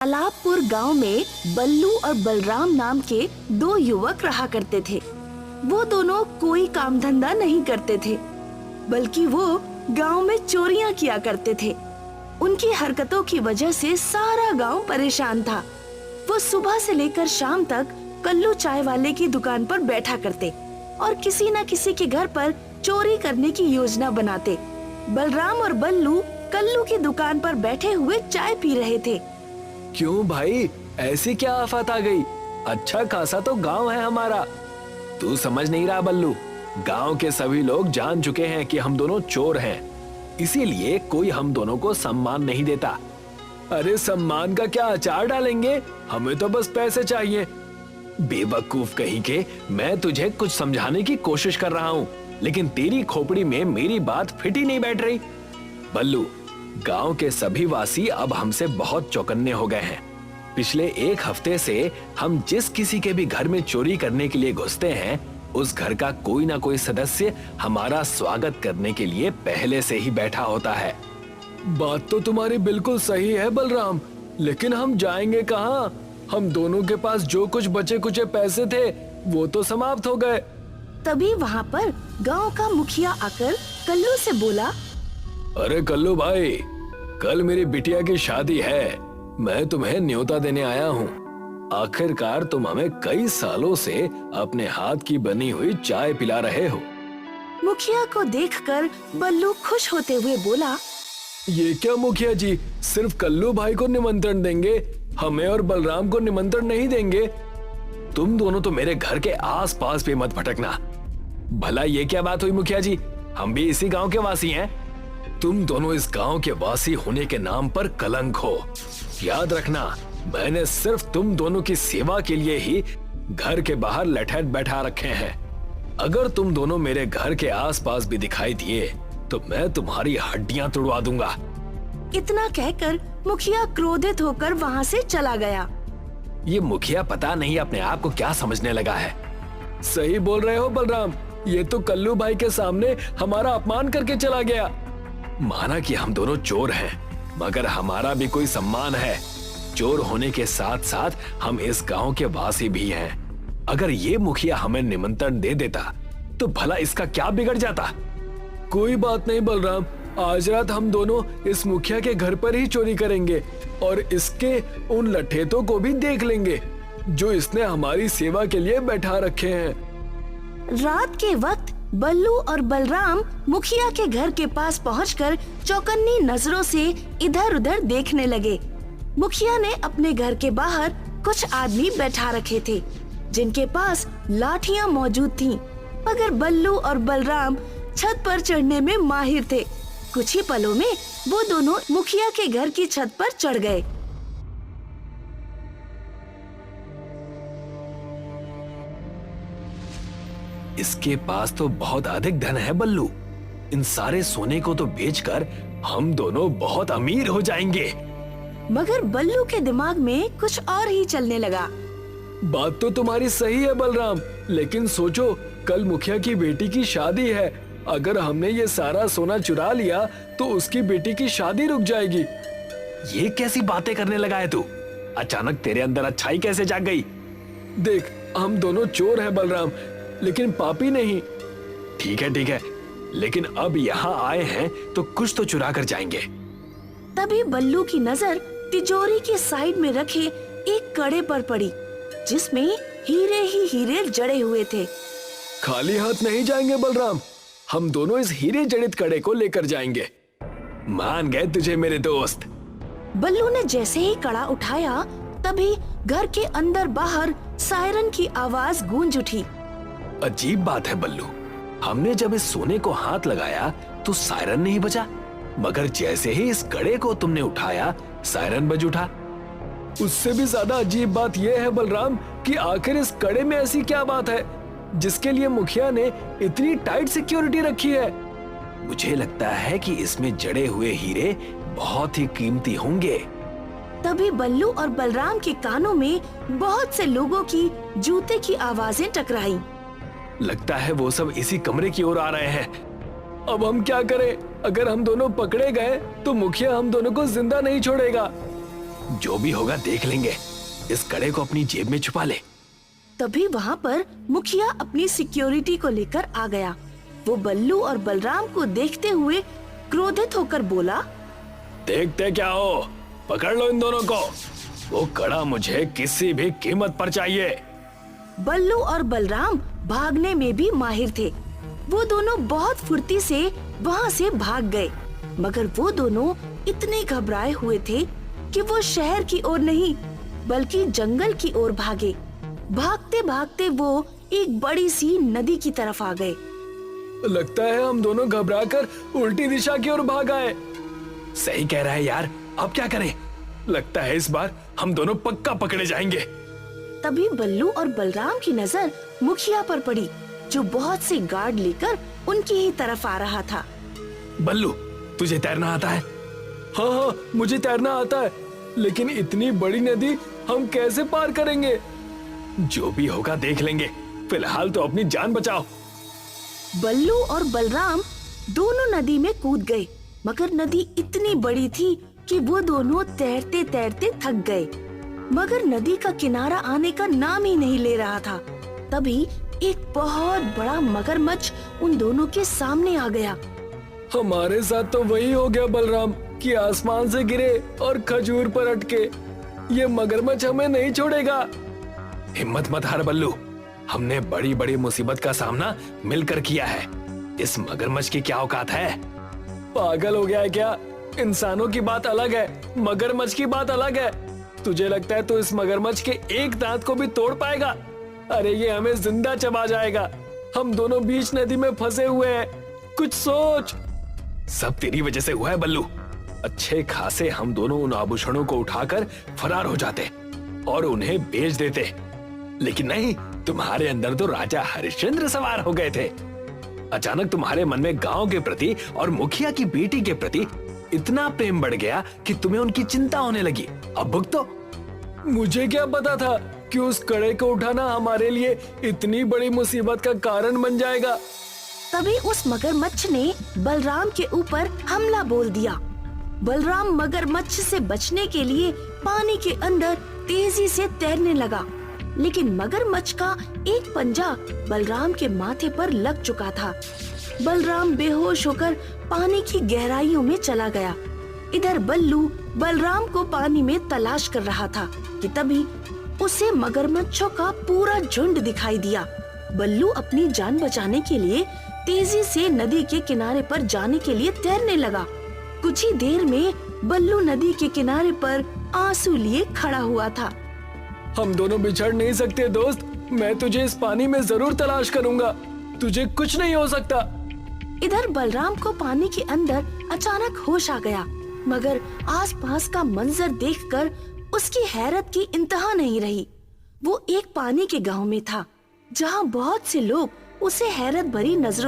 तालाबपुर गांव में बल्लू और बलराम नाम के दो युवक रहा करते थे। वो दोनों कोई काम धंधा नहीं करते थे, बल्कि वो गांव में चोरियां किया करते थे। उनकी हरकतों की वजह से सारा गांव परेशान था। वो सुबह से लेकर शाम तक कल्लू चाय वाले की दुकान पर बैठा करते और किसी न किसी के घर पर चोरी करने की योजना बनाते। बलराम और बल्लू कल्लू की दुकान पर बैठे हुए चाय पी रहे थे। क्यों भाई, ऐसी क्या आफत आ गई? अच्छा खासा तो गांव है हमारा। तू समझ नहीं रहा बल्लू, गांव के सभी लोग जान चुके हैं कि हम दोनों चोर हैं, इसीलिए कोई हम दोनों को सम्मान नहीं देता। अरे सम्मान का क्या अचार डालेंगे, हमें तो बस पैसे चाहिए। बेवकूफ कहीं के, मैं तुझे कुछ समझाने की कोशिश कर रहा हूँ, लेकिन तेरी खोपड़ी में मेरी बात फिट ही नहीं बैठ रही। बल्लू, गांव के सभी वासी अब हमसे बहुत चौकन्ने हो गए हैं। पिछले एक हफ्ते से हम जिस किसी के भी घर में चोरी करने के लिए घुसते हैं, उस घर का कोई ना कोई सदस्य हमारा स्वागत करने के लिए पहले से ही बैठा होता है। बात तो तुम्हारी बिल्कुल सही है बलराम, लेकिन हम जाएंगे कहाँ? हम दोनों के पास जो कुछ बचे कुचे पैसे थे वो तो समाप्त हो गए। तभी वहाँ पर गांव का मुखिया आकर कल्लू से बोला, अरे कल्लू भाई, कल मेरी बिटिया की शादी है, मैं तुम्हें न्योता देने आया हूँ। आखिरकार तुम हमें कई सालों से अपने हाथ की बनी हुई चाय पिला रहे हो। मुखिया को देखकर बल्लू खुश होते हुए बोला, ये क्या मुखिया जी, सिर्फ कल्लू भाई को निमंत्रण देंगे, हमें और बलराम को निमंत्रण नहीं देंगे? तुम दोनों तो मेरे घर के आसपास भी मत भटकना। भला ये क्या बात हुई मुखिया जी, हम भी इसी गांव के वासी हैं। तुम दोनों इस गांव के वासी होने के नाम पर कलंक हो। याद रखना, मैंने सिर्फ तुम दोनों की सेवा के लिए ही घर के बाहर लठैत बैठा रखे हैं। अगर तुम दोनों मेरे घर के आसपास भी दिखाई दिए तो मैं तुम्हारी हड्डियां तोड़वा दूंगा। इतना कहकर मुखिया क्रोधित होकर वहाँ से चला गया। ये मुखिया पता नहीं अपने आप को क्या समझने लगा है। सही बोल रहे हो बलराम, ये तो कल्लू भाई के सामने हमारा अपमान करके चला गया। माना कि हम दोनों चोर हैं, मगर हमारा भी कोई सम्मान है। चोर होने के साथ साथ हम इस गांव के वासी भी हैं। अगर ये मुखिया हमें निमंत्रण दे देता तो भला इसका क्या बिगड़ जाता? कोई बात नहीं बलराम, आज रात हम दोनों इस मुखिया के घर पर ही चोरी करेंगे और इसके उन लठेतों को भी देख लेंगे जो इसने हमारी सेवा के लिए बैठा रखे हैं। रात के वक्त बल्लू और बलराम मुखिया के घर के पास पहुंचकर चौकन्नी नजरों से इधर उधर देखने लगे। मुखिया ने अपने घर के बाहर कुछ आदमी बैठा रखे थे जिनके पास लाठियां मौजूद थीं, मगर बल्लू और बलराम छत पर चढ़ने में माहिर थे। कुछ ही पलों में वो दोनों मुखिया के घर की छत पर चढ़ गए। इसके पास तो बहुत अधिक धन है बल्लू, इन सारे सोने को तो बेचकर हम दोनों बहुत अमीर हो जाएंगे। मगर बल्लू के दिमाग में कुछ और ही चलने लगा। बात तो तुम्हारी सही है बलराम, लेकिन सोचो, कल मुखिया की बेटी की शादी है। अगर हमने ये सारा सोना चुरा लिया तो उसकी बेटी की शादी रुक जाएगी। ये कैसी बातें करने लगा है तू? अचानक तेरे अंदर अच्छाई कैसे जाग गई? देख, हम दोनों चोर हैं बलराम, लेकिन पापी नहीं। ठीक है, लेकिन अब यहाँ आए हैं तो कुछ तो चुरा कर जाएंगे। तभी बल्लू की नजर तिजोरी के साइड में रखे एक कड़े पर पड़ी जिसमें हीरे ही हीरे जड़े हुए थे। खाली हाथ नहीं जाएंगे बलराम, हम दोनों इस हीरे जड़ित कड़े को लेकर जाएंगे। मान गए तुझे मेरे दोस्त। बल्लू ने जैसे ही कड़ा उठाया तभी घर के अंदर बाहर सायरन की आवाज गूंज उठी। अजीब बात है बल्लू, हमने जब इस सोने को हाथ लगाया तो सायरन नहीं बजा, मगर जैसे ही इस कड़े को तुमने उठाया सायरन बज उठा। उससे भी ज्यादा अजीब बात यह है बलराम कि आखिर इस कड़े में ऐसी क्या बात है जिसके लिए मुखिया ने इतनी टाइट सिक्योरिटी रखी है? मुझे लगता है कि इसमें जड़े हुए हीरे बहुत ही कीमती होंगे। तभी बल्लू और बलराम के कानों में बहुत से लोगों की जूते की आवाजें टकराई। लगता है वो सब इसी कमरे की ओर आ रहे हैं। अब हम क्या करें? अगर हम दोनों पकड़े गए तो मुखिया हम दोनों को जिंदा नहीं छोड़ेगा। जो भी होगा देख लेंगे। इस कड़े को अपनी जेब में छुपा ले। तभी वहाँ पर मुखिया अपनी सिक्योरिटी को लेकर आ गया। वो बल्लू और बलराम को देखते हुए क्रोधित होकर बोला, देखते क्या हो, पकड़ लो इन दोनों को। वो कड़ा मुझे किसी भी कीमत पर चाहिए। बल्लू और बलराम भागने में भी माहिर थे। वो दोनों बहुत फुर्ती से वहाँ से भाग गए, मगर वो दोनों इतने घबराए हुए थे कि वो शहर की ओर नहीं बल्कि जंगल की ओर भागे। भागते भागते वो एक बड़ी सी नदी की तरफ आ गए। लगता है हम दोनों घबराकर उल्टी दिशा की ओर भाग आए। सही कह रहा है यार, अब क्या करें? लगता है इस बार हम दोनों पक्का पकड़े जाएंगे। तभी बल्लू और बलराम की नजर मुखिया पर पड़ी, जो बहुत से गार्ड लेकर उनकी ही तरफ आ रहा था। बल्लू, तुझे तैरना आता है? हाँ हाँ, मुझे तैरना आता है, लेकिन इतनी बड़ी नदी हम कैसे पार करेंगे? जो भी होगा देख लेंगे, फिलहाल तो अपनी जान बचाओ। बल्लू और बलराम दोनों नदी में कूद गए, मगर नदी इतनी बड़ी थी कि वो दोनों तैरते तैरते थक गए, मगर नदी का किनारा आने का नाम ही नहीं ले रहा था। तभी एक बहुत बड़ा मगरमच्छ उन दोनों के सामने आ गया। हमारे साथ तो वही हो गया बलराम कि आसमान से गिरे और खजूर पर अटके। ये मगरमच्छ हमें नहीं छोड़ेगा। हिम्मत मत हार बल्लू, हमने बड़ी बड़ी मुसीबत का सामना मिलकर किया है। इस मगरमच्छ की क्या औकात है? पागल हो गया है क्या? इंसानों की बात अलग है, मगरमच्छ की बात अलग है। तुझे लगता है तो इस मगरमच्छ के एक दांत को भी तोड़ पाएगा? अरे ये हमें जिंदा चबा जाएगा। हम दोनों बीच नदी में फंसे हुए हैं, कुछ सोच। सब तेरी वजह से हुआ है बल्लू। अच्छे खासे हम दोनों उन आभूषणों को उठाकर फरार हो जाते और उन्हें बेच देते, लेकिन नहीं, तुम्हारे अंदर तो राजा हरिश्चंद्र सवार हो गए थे। अचानक तुम्हारे मन में गांव के प्रति और मुखिया की बेटी के प्रति इतना प्रेम बढ़ गया कि तुम्हें उनकी चिंता होने लगी। अब भुगतो। मुझे क्या पता था कि उस कड़े को उठाना हमारे लिए इतनी बड़ी मुसीबत का कारण बन जाएगा। तभी उस मगरमच्छ ने बलराम के ऊपर हमला बोल दिया। बलराम मगरमच्छ से बचने के लिए पानी के अंदर तेजी से तैरने लगा, लेकिन मगरमच्छ का एक पंजा बलराम के माथे पर लग चुका था। बलराम बेहोश होकर पानी की गहराइयों में चला गया। इधर बल्लू बलराम को पानी में तलाश कर रहा था कि तभी उसे मगरमच्छों का पूरा झुंड दिखाई दिया। बल्लू अपनी जान बचाने के लिए तेजी से नदी के किनारे पर जाने के लिए तैरने लगा। कुछ ही देर में बल्लू नदी के किनारे पर आंसू लिए खड़ा हुआ था। हम दोनों बिछड़ नहीं सकते दोस्त, मैं तुझे इस पानी में जरूर तलाश करूंगा। तुझे कुछ नहीं हो सकता। इधर बलराम को पानी के अंदर अचानक होश आ गया, मगर आसपास का मंजर देखकर उसकी हैरत की इंतहा नहीं रही। वो एक पानी के गांव में था, जहां बहुत से लोग उसे हैरत भरी नजरों